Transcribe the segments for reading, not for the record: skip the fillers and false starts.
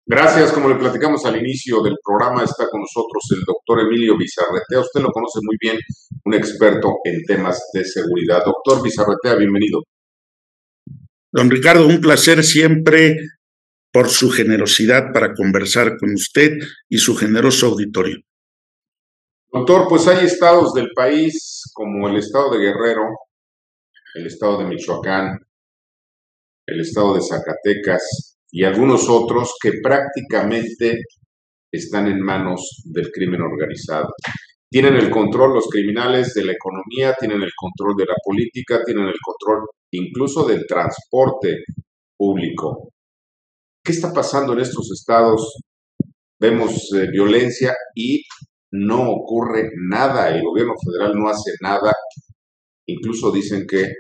Gracias, como le platicamos al inicio del programa, está con nosotros el doctor Emilio Bizarretea. Usted lo conoce muy bien, un experto en temas de seguridad. Doctor Bizarretea, bienvenido. Don Ricardo, un placer siempre por su generosidad para conversar con usted y su generoso auditorio. Doctor, pues hay estados del país como el estado de Guerrero, el estado de Michoacán, el estado de Zacatecas y algunos otros que prácticamente están en manos del crimen organizado. Tienen el control los criminales de la economía, tienen el control de la política, tienen el control incluso del transporte público. ¿Qué está pasando en estos estados? Vemos violencia y no ocurre nada. El gobierno federal no hace nada. Incluso dicen que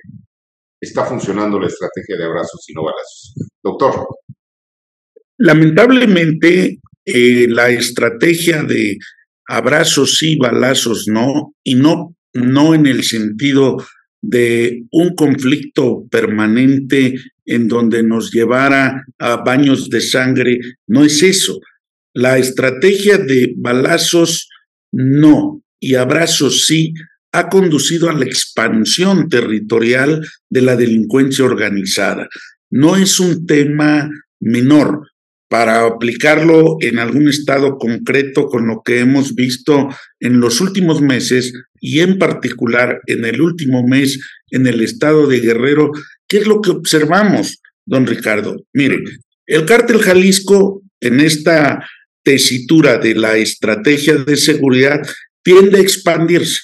está funcionando la estrategia de abrazos y no balazos. Doctor. Lamentablemente, la estrategia de abrazos sí, balazos no, y no en el sentido de un conflicto permanente en donde nos llevara a baños de sangre, no es eso. La estrategia de balazos no y abrazos sí ha conducido a la expansión territorial de la delincuencia organizada. No es un tema menor. Para aplicarlo en algún estado concreto con lo que hemos visto en los últimos meses y en particular en el último mes en el estado de Guerrero, ¿qué es lo que observamos, don Ricardo? Mire, el cártel Jalisco en esta tesitura de la estrategia de seguridad tiende a expandirse.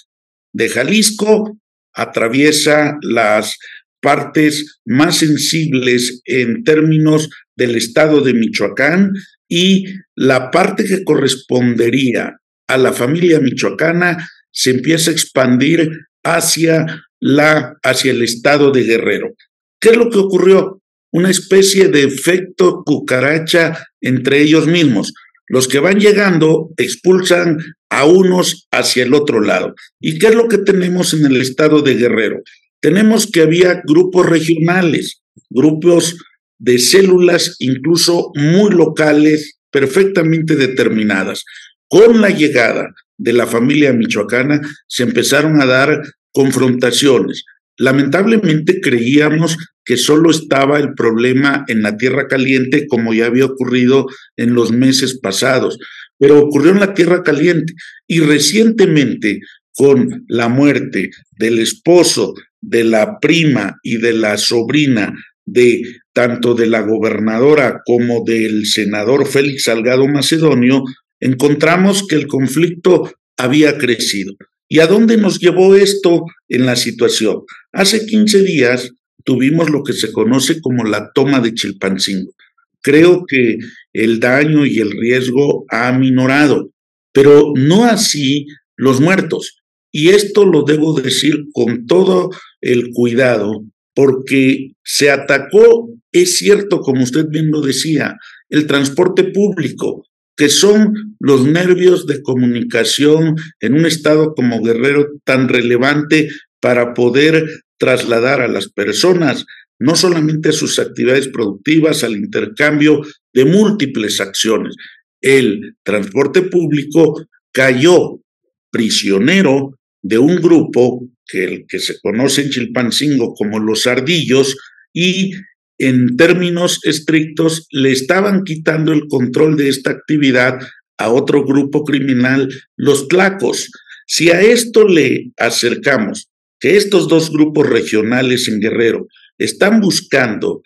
De Jalisco atraviesa las partes más sensibles en términos del estado de Michoacán y la parte que correspondería a la familia michoacana se empieza a expandir hacia el estado de Guerrero. ¿Qué es lo que ocurrió? Una especie de efecto cucaracha entre ellos mismos. Los que van llegando expulsan a unos hacia el otro lado. ¿Y qué es lo que tenemos en el estado de Guerrero? Tenemos que había grupos regionales, grupos de células incluso muy locales, perfectamente determinadas. Con la llegada de la familia michoacana se empezaron a dar confrontaciones. Lamentablemente creíamos que solo estaba el problema en la Tierra Caliente, como ya había ocurrido en los meses pasados, pero ocurrió en la Tierra Caliente y recientemente con la muerte del esposo, de la prima y de la sobrina de tanto de la gobernadora como del senador Félix Salgado Macedonio, encontramos que el conflicto había crecido. ¿Y a dónde nos llevó esto en la situación? Hace 15 días tuvimos lo que se conoce como la toma de Chilpancingo. Creo que el daño y el riesgo ha aminorado, pero no así los muertos. Y esto lo debo decir con todo el cuidado, porque se atacó, es cierto, como usted bien lo decía, el transporte público, que son los nervios de comunicación en un estado como Guerrero tan relevante para poder trasladar a las personas, no solamente a sus actividades productivas, al intercambio de múltiples acciones. El transporte público cayó prisionero de un grupo que se conoce en Chilpancingo como los Ardillos y en términos estrictos le estaban quitando el control de esta actividad a otro grupo criminal, los Tlacos. Si a esto le acercamos que estos dos grupos regionales en Guerrero están buscando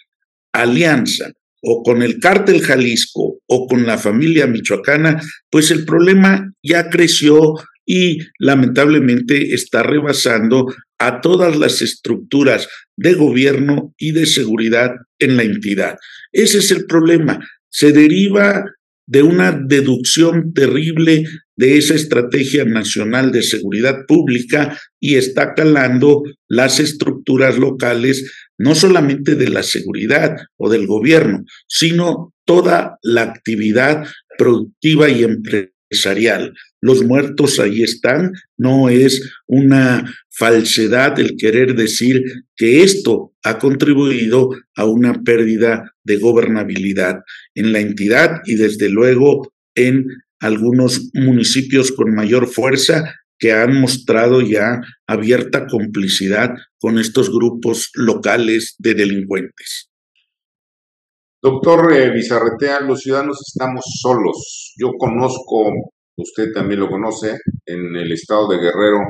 alianza o con el cártel Jalisco o con la familia michoacana, pues el problema ya creció y lamentablemente está rebasando a todas las estructuras de gobierno y de seguridad en la entidad. Ese es el problema. Se deriva de una deducción terrible de esa estrategia nacional de seguridad pública y está calando las estructuras locales, no solamente de la seguridad o del gobierno, sino toda la actividad productiva y empresarial. los muertos ahí están, no es una falsedad el querer decir que esto ha contribuido a una pérdida de gobernabilidad en la entidad y desde luego en algunos municipios con mayor fuerza que han mostrado ya abierta complicidad con estos grupos locales de delincuentes. Doctor Bizarretea, los ciudadanos estamos solos. Yo conozco, usted también lo conoce, en el estado de Guerrero,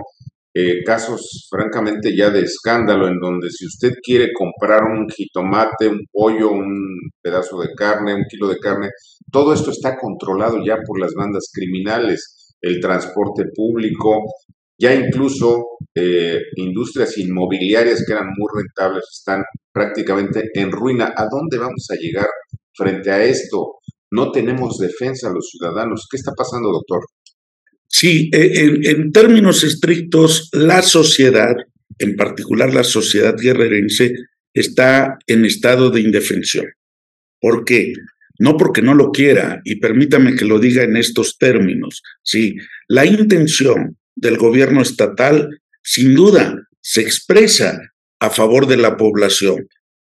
casos francamente ya de escándalo, en donde si usted quiere comprar un jitomate, un pollo, un pedazo de carne, un kilo de carne, todo esto está controlado ya por las bandas criminales, el transporte público, ya incluso industrias inmobiliarias que eran muy rentables están prácticamente en ruina. ¿A dónde vamos a llegar frente a esto? No tenemos defensa los ciudadanos. ¿Qué está pasando, doctor? Sí, en términos estrictos, la sociedad, en particular la sociedad guerrerense, está en estado de indefensión. ¿Por qué? No porque no lo quiera, y permítame que lo diga en estos términos. Sí, la intención del gobierno estatal, sin duda, se expresa a favor de la población,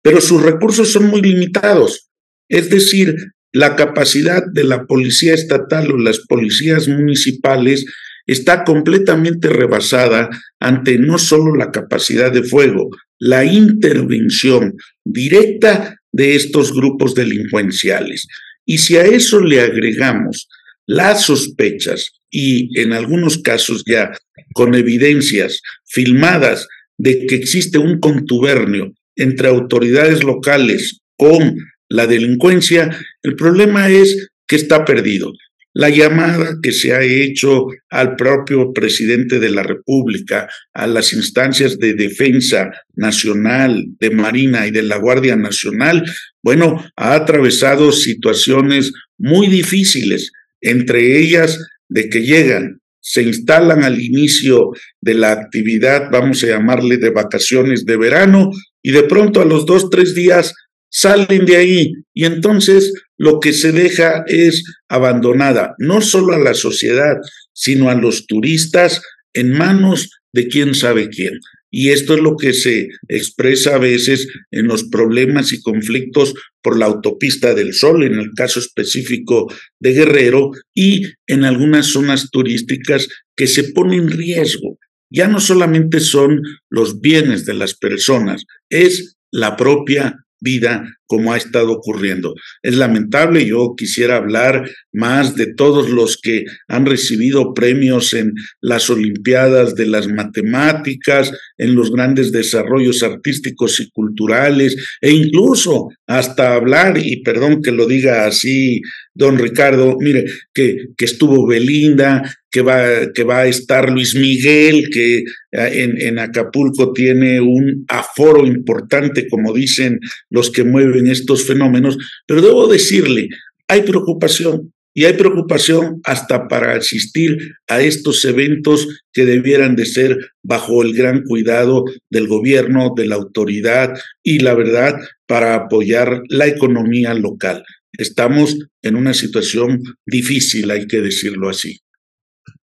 pero sus recursos son muy limitados. Es decir, la capacidad de la policía estatal o las policías municipales está completamente rebasada ante no solo la capacidad de fuego, la intervención directa de estos grupos delincuenciales. Y si a eso le agregamos las sospechas y en algunos casos ya con evidencias filmadas de que existe un contubernio entre autoridades locales con la delincuencia, el problema es que está perdido. La llamada que se ha hecho al propio presidente de la República, a las instancias de defensa nacional, de Marina y de la Guardia Nacional, bueno, ha atravesado situaciones muy difíciles, entre ellas de que llegan, se instalan al inicio de la actividad, vamos a llamarle de vacaciones de verano, y de pronto a los 2, 3 días salen de ahí y entonces lo que se deja es abandonada, no solo a la sociedad, sino a los turistas en manos de quién sabe quién. Y esto es lo que se expresa a veces en los problemas y conflictos por la autopista del Sol, en el caso específico de Guerrero, y en algunas zonas turísticas que se ponen en riesgo. Ya no solamente son los bienes de las personas, es la propia vida como ha estado ocurriendo. Es lamentable, yo quisiera hablar más de todos los que han recibido premios en las Olimpiadas de las Matemáticas, en los grandes desarrollos artísticos y culturales, e incluso hasta hablar, y perdón que lo diga así, don Ricardo, mire, que estuvo Belinda, que va a estar Luis Miguel, que en Acapulco tiene un aforo importante, como dicen los que mueven estos fenómenos, pero debo decirle, hay preocupación, y hay preocupación hasta para asistir a estos eventos que debieran de ser bajo el gran cuidado del gobierno, de la autoridad y la verdad para apoyar la economía local. Estamos en una situación difícil, hay que decirlo así.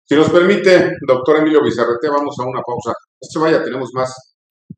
Si nos permite, doctor Emilio Bizarretea, vamos a una pausa. No se vaya, tenemos más.